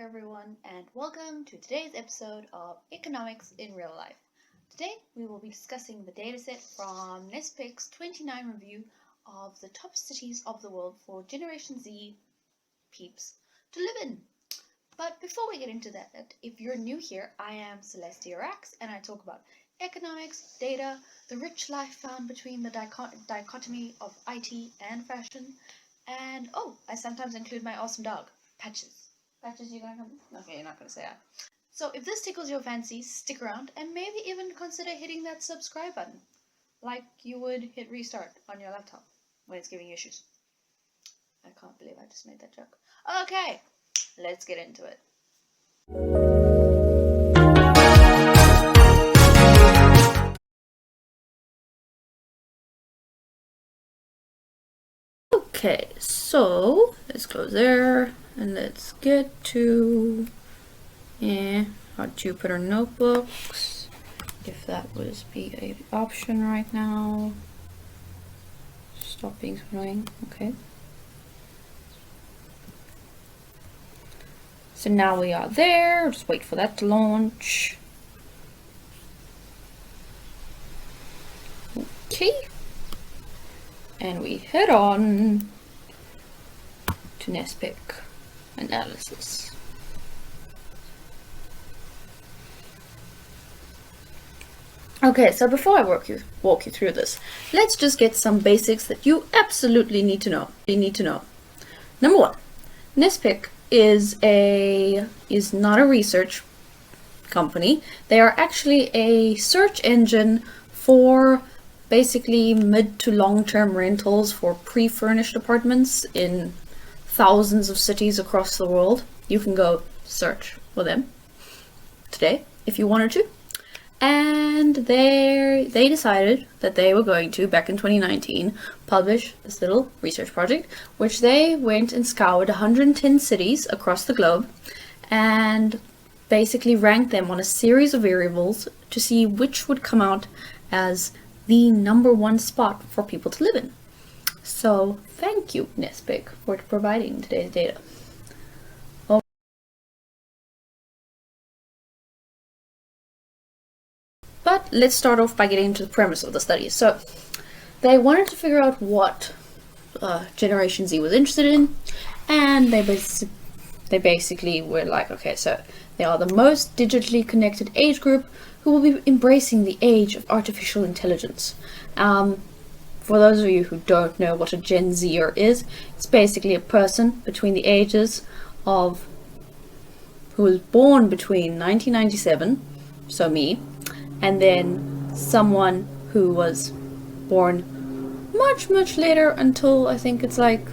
everyone, and welcome to today's episode of Economics in Real Life. Today, we will be discussing the dataset from NESPIC's 29 review of the top cities of the world for Generation Z peeps to live in. But before we get into that, if you're new here, I am Celestia Rax, and I talk about economics, data, the rich life found between the dichotomy of IT and fashion, and I sometimes include my awesome dog, Patches. Patches, you gonna come? Okay, you're not gonna say that. So if this tickles your fancy, stick around and maybe even consider hitting that subscribe button, like you would hit restart on your laptop when it's giving you issues. I can't believe I just made that joke. Okay, let's get into it. Okay, so let's close there and let's get to our Jupyter notebooks, if that would be an option right now. Stop being so annoying. Okay. So now we are there. Just wait for that to launch. Okay. And we head on to NESPIC analysis. Okay, so before I walk you through this, let's just get some basics that you absolutely need to know. Number one, NESPIC is not a research company. They are actually a search engine for basically mid to long-term rentals for pre-furnished apartments in thousands of cities across the world. You can go search for them today if you wanted to. And they decided that they were going to, back in 2019, publish this little research project, which they went and scoured 110 cities across the globe and basically ranked them on a series of variables to see which would come out as the number one spot for people to live in. So thank you, NESPIC, for providing today's data. But let's start off by getting into the premise of the study. So they wanted to figure out what Generation Z was interested in, and they basically were like, okay, so they are the most digitally connected age group who will be embracing the age of artificial intelligence. For those of you who don't know what a Gen Zer is, it's basically a person between the ages of who was born between 1997, so me, and then someone who was born much later until I think it's like,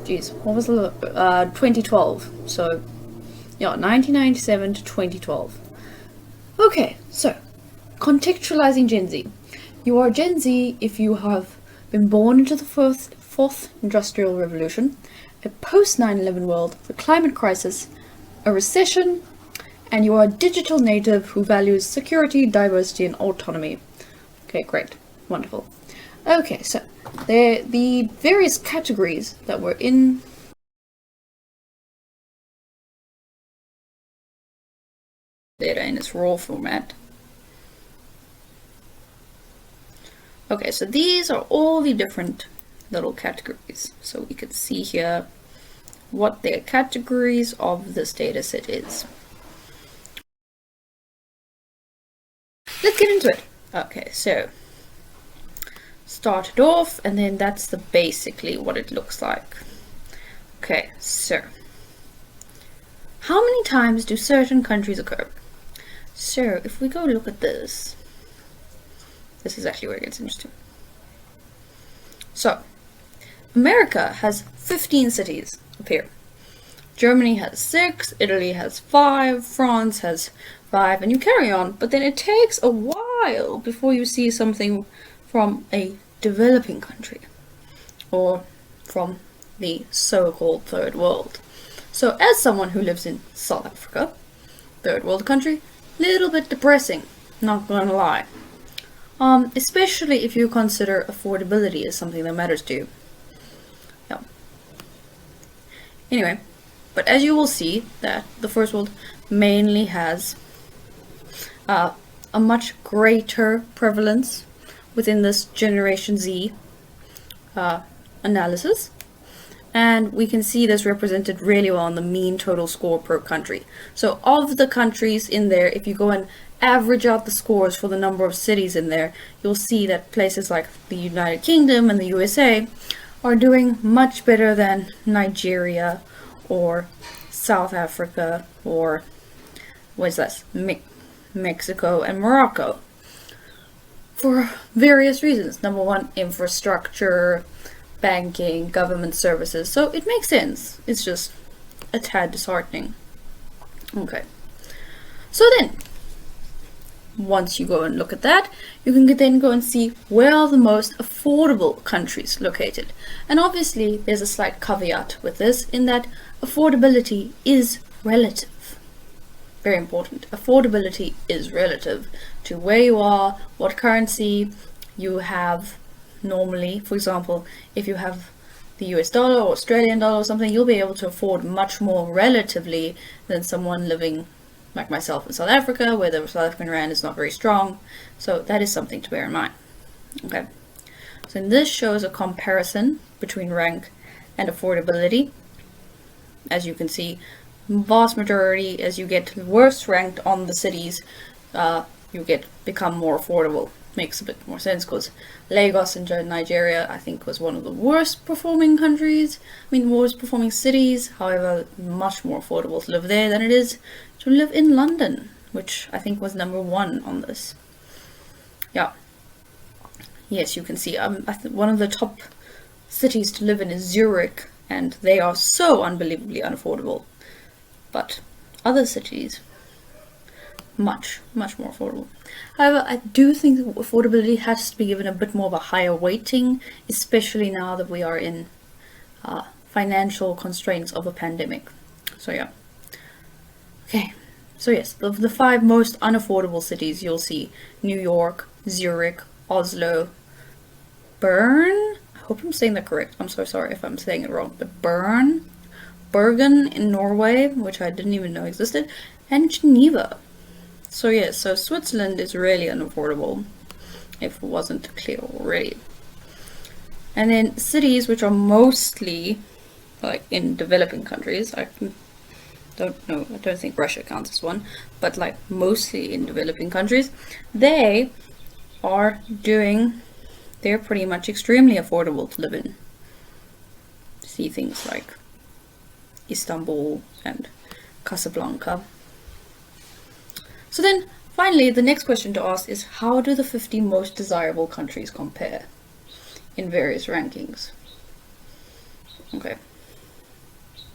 geez, what was the 2012. So yeah, 1997 to 2012. Okay, so contextualizing Gen Z. You are Gen Z if you have been born into the fourth industrial revolution, a post 9/11 world, the climate crisis, a recession, and you are a digital native who values security, diversity, and autonomy. Okay, great, wonderful. Okay, so the various categories that were in data in its raw format. Okay, so these are all the different little categories. So we can see here what the categories of this data set is. Let's get into it. Okay, so start it off, and then that's basically what it looks like. Okay, so how many times do certain countries occur? So if we go look at this is actually where it gets interesting. So America has 15 cities up here. Germany has 6, Italy has 5, France has 5, and you carry on, but then it takes a while before you see something from a developing country or from the so-called third world. So as someone who lives in South Africa, third world country, little bit depressing, not gonna lie. Especially if you consider affordability as something that matters to you. Yeah. Anyway, But as you will see, that the first world mainly has a much greater prevalence within this Generation Z analysis. And we can see this represented really well on the mean total score per country. So of the countries in there, if you go and average out the scores for the number of cities in there, you'll see that places like the United Kingdom and the USA are doing much better than Nigeria or South Africa or what's this? Mexico and Morocco, for various reasons. Number one, infrastructure, banking, government services. So it makes sense. It's just a tad disheartening. Okay. So then, once you go and look at that, you can then go and see where are the most affordable countries located. And obviously, there's a slight caveat with this, in that affordability is relative. Very important. Affordability is relative to where you are, what currency you have. Normally, for example, if you have the US dollar or Australian dollar or something, you'll be able to afford much more relatively than someone living like myself in South Africa, where the South African rand is not very strong. So that is something to bear in mind. Okay. So this shows a comparison between rank and affordability. As you can see, vast majority, as you get worse ranked on the cities, you become more affordable. Makes a bit more sense, because Lagos in Nigeria, I think, was one of the worst performing countries. Worst performing cities. However, much more affordable to live there than it is to live in London, which I think was number 1 on this. Yeah. Yes, you can see. One of the top cities to live in is Zurich, and they are so unbelievably unaffordable. But other cities, much more affordable. However, I do think that affordability has to be given a bit more of a higher weighting, especially now that we are in financial constraints of a pandemic. So yeah. Okay, so yes, the 5 most unaffordable cities, you'll see New York, Zurich, Oslo, Bern. I hope I'm saying that correct. I'm so sorry if I'm saying it wrong, but Bergen in Norway, which I didn't even know existed, and Geneva. So yes, so Switzerland is really unaffordable, if it wasn't clear already. And then cities which are mostly like in developing countries, I don't think Russia counts as one, but like mostly in developing countries, they're pretty much extremely affordable to live in. See things like Istanbul and Casablanca. So then, finally, the next question to ask is, how do the 50 most desirable countries compare in various rankings? Okay.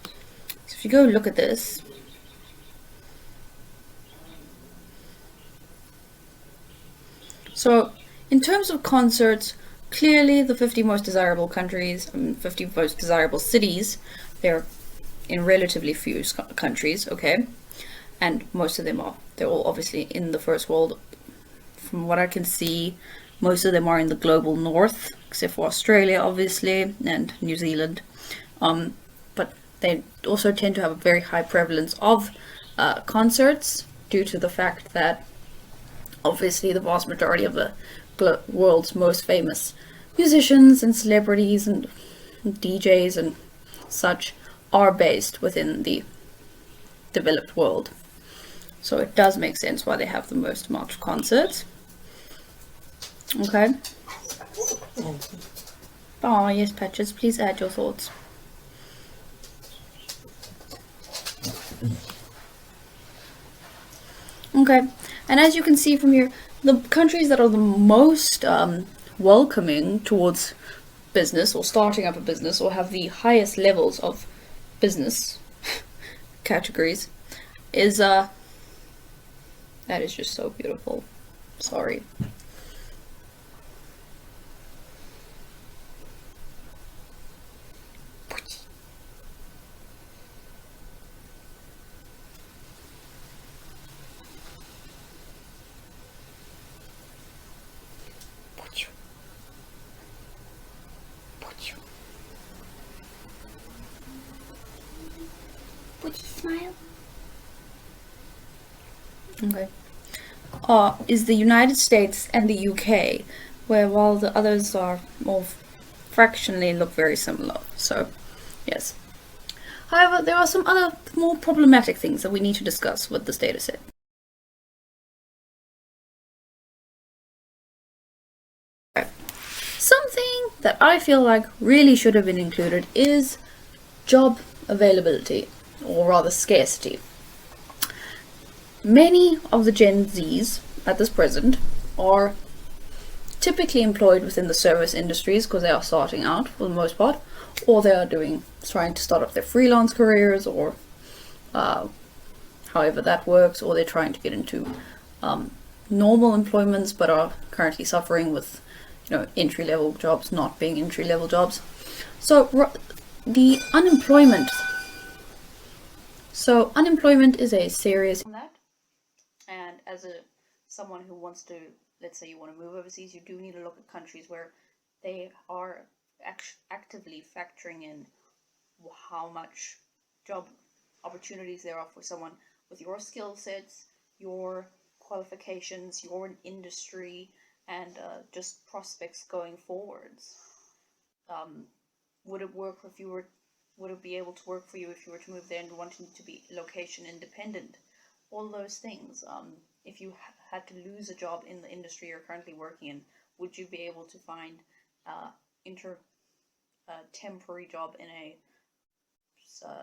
So if you go look at this, so in terms of concerts, clearly the 50 most desirable countries, 50 most desirable cities, they're in relatively few countries, okay? And most of them they're all obviously in the first world. From what I can see, most of them are in the global north, except for Australia, obviously, and New Zealand. But they also tend to have a very high prevalence of concerts, due to the fact that obviously the vast majority of the world's most famous musicians and celebrities and DJs and such are based within the developed world. So it does make sense why they have the most amount of concerts. Okay. Oh yes, Patches, please add your thoughts. Okay, and as you can see from here, the countries that are the most welcoming towards business, or starting up a business, or have the highest levels of business categories, is that is just so beautiful. Sorry. Would you smile? Okay. Is the United States and the UK, where while the others are more fractionally look very similar. So, yes. However, there are some other more problematic things that we need to discuss with this dataset. Something that I feel like really should have been included is job availability, or rather scarcity. Many of the Gen Zs at this present are typically employed within the service industries because they are starting out for the most part, or they are trying to start up their freelance careers, or however that works, or they're trying to get into normal employments but are currently suffering with entry-level jobs not being entry-level jobs. So the unemployment is a serious that, and as someone who wants to, let's say you want to move overseas, you do need to look at countries where they are actively factoring in how much job opportunities there are for someone with your skill sets, your qualifications, your industry, and just prospects going forwards. Would it work if you were? Would it be able to work for you if you were to move there and wanting to be location independent? All those things. If you had to lose a job in the industry you're currently working in, would you be able to find temporary job in a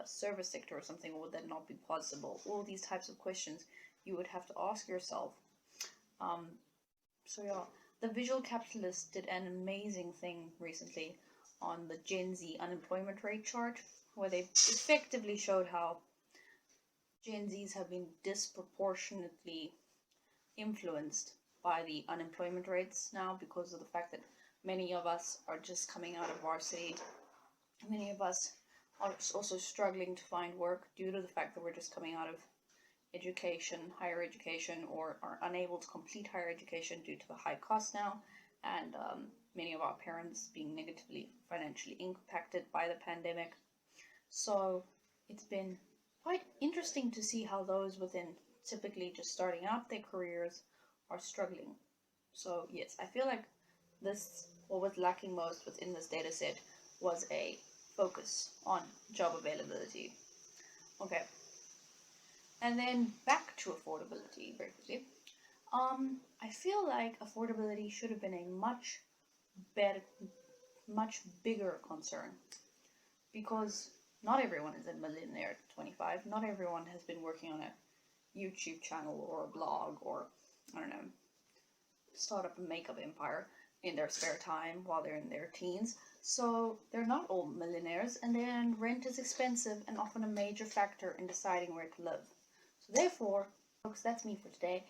service sector or something, or would that not be possible? All these types of questions you would have to ask yourself. So yeah, the Visual Capitalist did an amazing thing recently on the Gen Z unemployment rate chart, where they effectively showed how Gen Zs have been disproportionately influenced by the unemployment rates now because of the fact that many of us are just coming out of varsity. Many of us are also struggling to find work due to the fact that we're just coming out of higher education, or are unable to complete higher education due to the high cost now, and many of our parents being negatively financially impacted by the pandemic. So it's been quite interesting to see how those within typically just starting out their careers are struggling. So yes, I feel like what was lacking most within this data set was a focus on job availability. Okay, and then back to affordability very quickly. I feel like affordability should have been a much bigger concern, because not everyone is a millionaire at 25. Not everyone has been working on a YouTube channel or a blog, or I don't know, start up a makeup empire in their spare time while they're in their teens. So they're not all millionaires, and then rent is expensive and often a major factor in deciding where to live. So therefore, folks, that's me for today.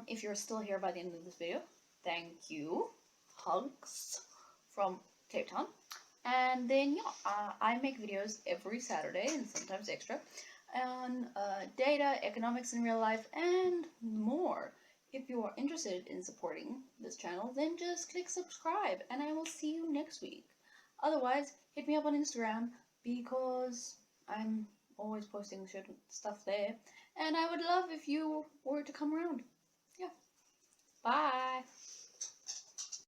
If you're still here by the end of this video, thank you. Hugs from Cape Town. And then I make videos every Saturday and sometimes extra on data, economics in real life, and more. If you are interested in supporting this channel, then just click subscribe, and I will see you next week. Otherwise, hit me up on Instagram, because I'm always posting stuff there, and I would love if you were to come around. Yeah. Bye.